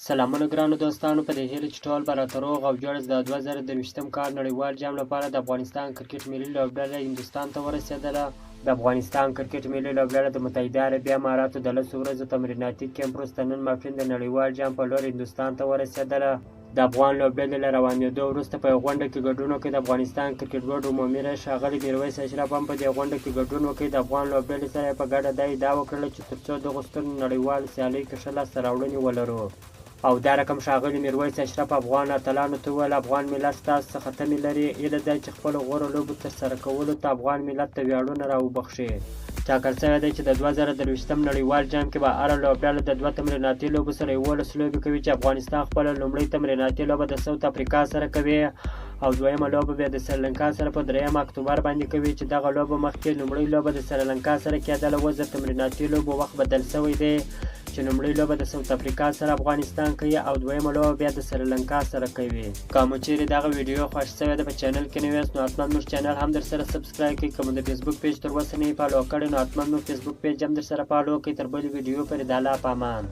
سلامونه ګرانو دوستانو، په دې هیله چې ټول به راته روغ او جوړ د 2023 کال نړیوال جام لپاره د افغانستان کرکټ ملي لوبډله هندوستان ته ورسېدله. د افغانستان کرکټ ملي لوبډله د متحده عربي اماراتو د 10 ورځو تمریناتي کیمپ وروسته نن ماپښین د نړیوال جام په لور هندوستان ته ورسېدله. د افغان لوبډلې له روانېدو وروسته په یوه غونډه کې ګډون وکړي. د افغانستان کرکټ بورډ عمومي رئیس ښاغلي میرویس اشرف هم په دې غونډه کې ګډون وکړي. د افغان لوبډلې سره یې په ګډه دا ادعا وکړله چې تر څو دغو سترو نړیوالو سیالیو کې ښه لاسته راوړنې ولرو. او دا رقم ښاغلي میرویس اشرف افغان اتلانو ته وویل: افغان ملت ستاسو څخه تمې لري، هیله ده چې خپلو غوره لوبو ترسره کولو ته افغان ملت ته ویاړونه راوبخښي. ټاکل شوې ده چې د 2023 نړیوال جام کې به هره لوبډله د 2 تمریناتي لوبو سره 11 لوبې کوي، چې افغانستان خپله لومړۍ تمریناتي لوبه د ساوت افریقا سره کوي او دویمه لوبه بیا د سریلانکا سره په 3 اکتوبر باندې کوي، چې دغه لوبه مخکې لومړۍ لوبه د سریلانکا سره کېدله. اوس د تمریناتي لوبو وخت بدل شوی دی، چې لومړۍ لوبه د ساوت افریقا سره افغانستان کوي او دویمه لوبه بیا د سریلانکا سره کوي. که مو چیرې دغه ویډیو خوښ شوې ده په چینل کې نوی یاست نو حتما موږ چینل هم درسره سبسکرایب کړئ. که مو د فیسبوک پیج تر اوسه نه یې فالو کړی نو حتما موږ فیسبوک پیج هم درسره فالو کړئ. تر بلې ویډیو پورې د الله په امان.